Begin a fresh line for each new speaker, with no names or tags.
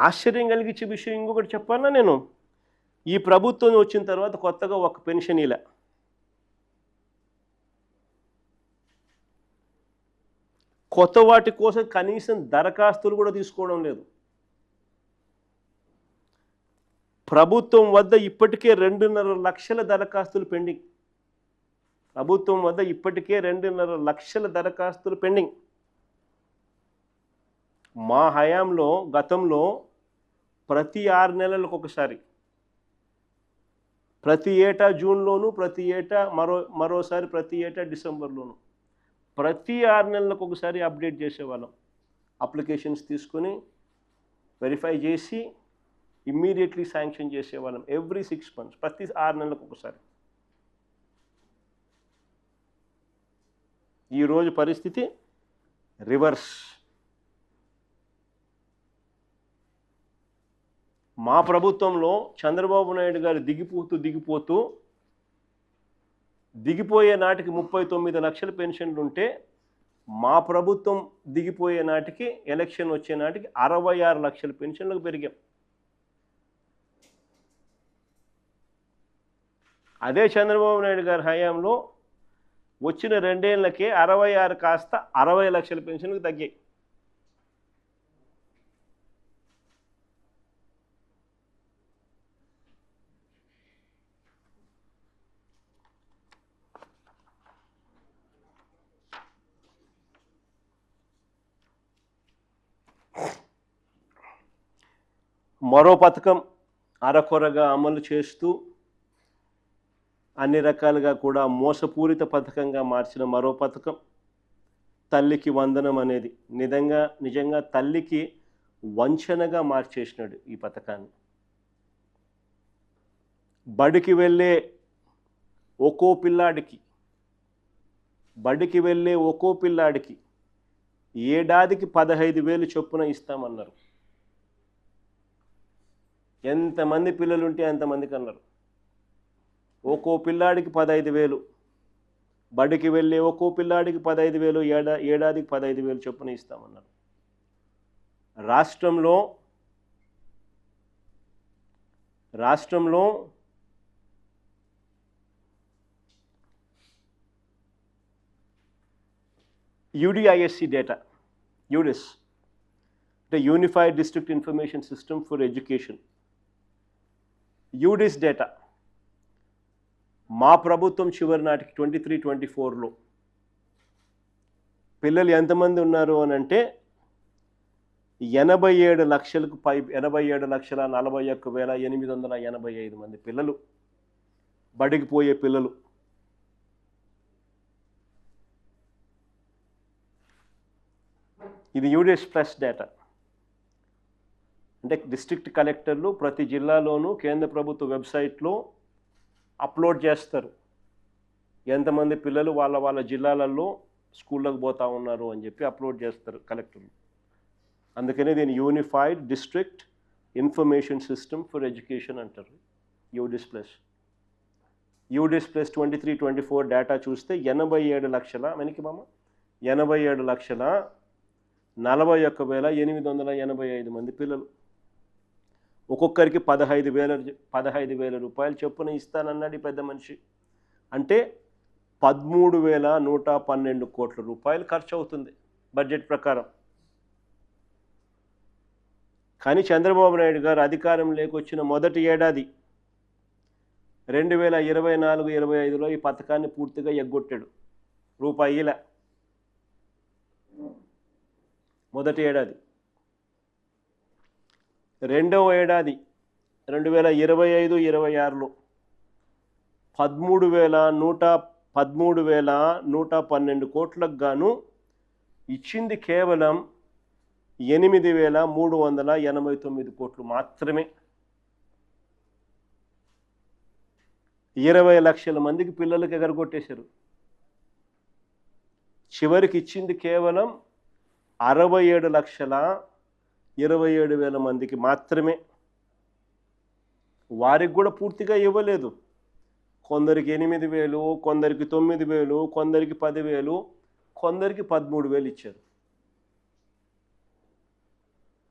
ఆశ్చర్యం కలిగించే విషయం ఇంకొకటి చెప్పాలా నేను, ఈ ప్రభుత్వం వచ్చిన తర్వాత కొత్తగా ఒక పెన్షన్ ఇలా కొత్త వాటి కోసం కనీసం దరఖాస్తులు కూడా తీసుకోవడం లేదు. ప్రభుత్వం వద్ద ఇప్పటికే 2.5 లక్షల దరఖాస్తులు పెండింగ్. ప్రభుత్వం వద్ద ఇప్పటికే 2.5 లక్షల దరఖాస్తులు పెండింగ్. మా హయాంలో గతంలో ప్రతి 6 నెలలకు ఒకసారి, ప్రతి ఏటా జూన్లోను, ప్రతి ఏటా మరోసారి ప్రతి ఏటా డిసెంబర్లోను, ప్రతి 6 నెలలకు ఒకసారి అప్డేట్ చేసేవాళ్ళం. అప్లికేషన్స్ తీసుకొని వెరిఫై చేసి ఇమ్మీడియట్లీ శాంక్షన్ చేసేవాళ్ళం. ఎవ్రీ 6 months, ప్రతి 6 నెలలకు ఒకసారి. ఈరోజు పరిస్థితి రివర్స్. మా ప్రభుత్వంలో చంద్రబాబు నాయుడు గారు దిగిపోయే నాటికి 39 లక్షల పెన్షన్లు ఉంటే, మా ప్రభుత్వం దిగిపోయే నాటికి, ఎలక్షన్ వచ్చే నాటికి 66 లక్షల పెన్షన్లకు పెరిగాం. అదే చంద్రబాబు నాయుడు గారి హయాంలో వచ్చిన 2 ఏళ్లకే 66 కాస్త 60 లక్షల పెన్షన్లకు తగ్గాయి. మరో పథకం అరకొరగా అమలు చేస్తూ అన్ని రకాలుగా కూడా మోసపూరిత పథకంగా మార్చిన మరో పథకం తల్లికి వందనం అనేది. నిజంగా తల్లికి వంచనగా మార్చేసినాడు ఈ పథకాన్ని. బడికి వెళ్ళే ఒక్కో పిల్లాడికి ఏడాదికి 15,000 చొప్పున ఇస్తామన్నారు. ఎంతమంది పిల్లలు ఉంటే అంతమందికి అన్నారు. ఒక్కో పిల్లాడికి 15,000, బడికి వెళ్ళే ఒక్కో పిల్లాడికి 15,000, ఏడాదికి 15,000 చొప్పున ఇస్తామన్నారు. రాష్ట్రంలో యూడిఐఎస్సి డేటా, యూడిస్ అంటే unified district information system for education, UDISE data మా ప్రభుత్వం చివరి నాటికి 23-24లో పిల్లలు ఎంతమంది ఉన్నారు అని అంటే 87 లక్షలకు 87,41,885 మంది పిల్లలు, బడికి పోయే పిల్లలు. ఇది యూడిఎస్ ప్లస్ డేటా. అంటే డిస్ట్రిక్ట్ కలెక్టర్లు ప్రతి జిల్లాలోనూ కేంద్ర ప్రభుత్వ వెబ్సైట్లో అప్లోడ్ చేస్తారు ఎంతమంది పిల్లలు వాళ్ళ జిల్లాలలో స్కూళ్ళకు పోతా ఉన్నారు అని చెప్పి అప్లోడ్ చేస్తారు కలెక్టర్లు. అందుకనే దీన్ని unified district information system for education అంటారు, యూడిస్ ప్లస్. 23-24 డేటా చూస్తే 87,41,885 మంది పిల్లలు. ఒక్కొక్కరికి 15,000 రూపాయలు చొప్పున ఇస్తానన్నాడు ఈ పెద్ద మనిషి. అంటే 13,112 కోట్ల రూపాయలు ఖర్చు అవుతుంది బడ్జెట్ ప్రకారం. కానీ చంద్రబాబు నాయుడు గారు అధికారం లేకొచ్చిన మొదటి ఏడాది 2024-25లో ఈ పథకాన్ని పూర్తిగా ఎగ్గొట్టాడు. రూపాయిల మొదటి ఏడాది. రెండవ ఏడాది 2025-26లో 13,112 కోట్లకు గాను ఇచ్చింది కేవలం 8,389 కోట్లు మాత్రమే. 20 లక్షల మందికి పిల్లలకి ఎగరగొట్టేశారు. చివరికి ఇచ్చింది కేవలం 67,27,000 మందికి మాత్రమే. వారికి కూడా పూర్తిగా ఇవ్వలేదు. కొందరికి 8,000, కొందరికి 9,000, కొందరికి 10,000, కొందరికి 13,000 ఇచ్చారు.